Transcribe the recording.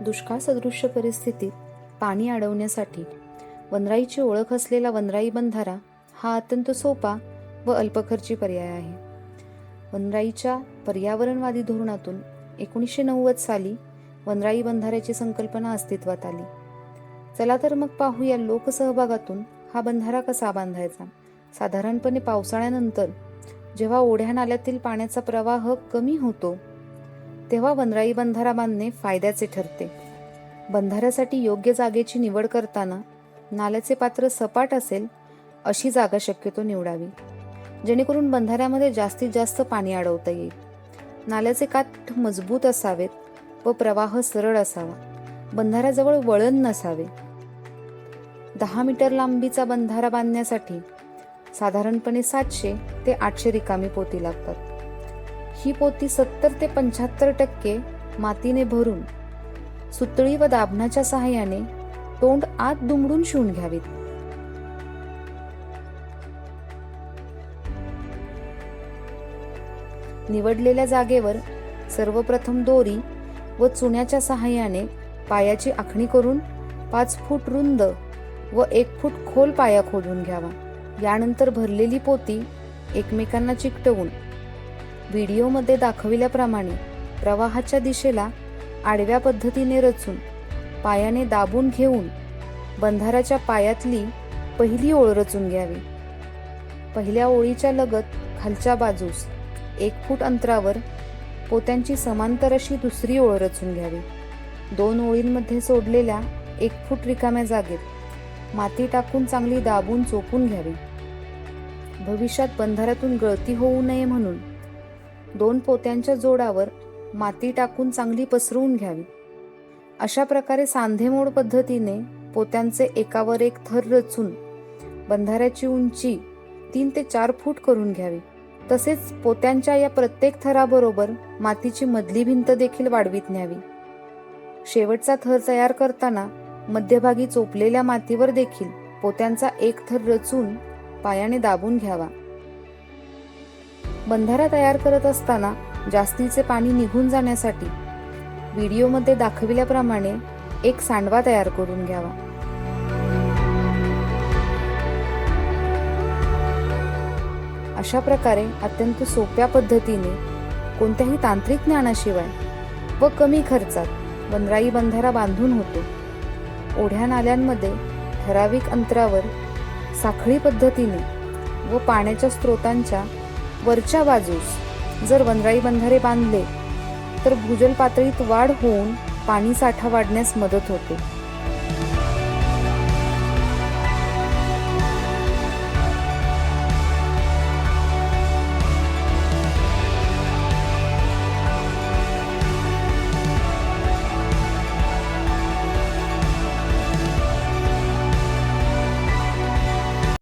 दुष्काळ सदृश्य परिस्थितीत पाणी अडवण्यासाठी वनराईची ओळख असलेला वनराई बंधारा हा अत्यंत सोपा व अल्पखर्ची पर्याय आहे. वनराईच्या पर्यावरणवादी धोरणातून 1990 साली वनराई बंधाऱ्याची संकल्पना अस्तित्वात आली. चला तर मग पाहूया लोकसहभागातून हा बंधारा कसा बांधायचा. साधारणपणे पावसाळ्यानंतर जेव्हा ओढ्या नाल्यातील पाण्याचा प्रवाह कमी होतो तेव्हा वनराई बंधारा बांधणे फायद्याचे ठरते. बंधाऱ्यासाठी योग्य जागेची निवड करताना नाल्याचे पात्र सपाट असेल अशी जागा शक्यतो निवडावी, जेणेकरून बंधाऱ्यामध्ये जास्तीत जास्त पाणी अडवता येईल. नाल्याचे काठ मजबूत असावेत व प्रवाह सरळ असावा. बंधाऱ्याजवळ वळण नसावे. 10 मीटर लांबीचा बंधारा बांधण्यासाठी साधारणपणे 700 ते 800 रिकामी पोती लागतात. ही पोती 70 ते 75% मातीने भरून सुतळी व दाभणाच्या सहाय्याने तोंड आत दुमडून शिवून घ्यावीत. निवडलेल्या जागेवर सर्वप्रथम दोरी व चुन्याच्या सहाय्याने पायाची आखणी करून 5 फूट रुंद व 1 फूट खोल पाया खोदून घ्यावा. यानंतर भरलेली पोती एकमेकांना चिकटवून व्हिडिओमध्ये दाखविल्याप्रमाणे प्रवाहाच्या दिशेला आडव्या पद्धतीने रचून पायाने दाबून घेऊन बंधाऱ्याच्या पायातली पहिली ओळ रचून घ्यावी. पहिल्या ओळीच्या लगत खालच्या बाजूस 1 फूट अंतरावर पोत्यांची समांतर अशी दुसरी ओळ रचून घ्यावी. 2 ओळींमध्ये सोडलेल्या 1 फूट रिकाम्या जागेत माती टाकून चांगली दाबून चोपून घ्यावी. भविष्यात बंधाऱ्यातून गळती होऊ नये म्हणून 2 पोत्यांच्या जोडावर माती टाकून चांगली पसरवून घ्यावी. अशा प्रकारे सांधेमोड पद्धतीने पोत्यांचे एकावर एक थर रचून बंधाऱ्याची उंची 3 ते 4 फूट करून घ्यावी. तसेच पोत्यांच्या या प्रत्येक थराबरोबर मातीची मधली भिंत देखील वाढवीत न्यावी. शेवटचा थर तयार करताना मध्यभागी चोपलेल्या मातीवर देखील पोत्यांचा एक थर रचून पायाने दाबून घ्यावा. बंधारा तयार करत असताना जास्तीचे पाणी निघून जाण्यासाठी व्हिडिओमध्ये दाखविल्याप्रमाणे एक सांडवा तयार करून घ्यावा. अशा प्रकारे अत्यंत सोप्या पद्धतीने कोणत्याही तांत्रिक ज्ञानाशिवाय व कमी खर्चात वनराई बंधारा बांधून होतो. ओढ्या नाल्यांमध्ये ठराविक अंतरावर साखळी पद्धतीने व पाण्याच्या स्रोतांच्या वरच्या बाजूस जर वनराई बंधारे बांधले तर भूजल पातळीत वाढ होऊन पाणी साठा वाढण्यास मदत होते.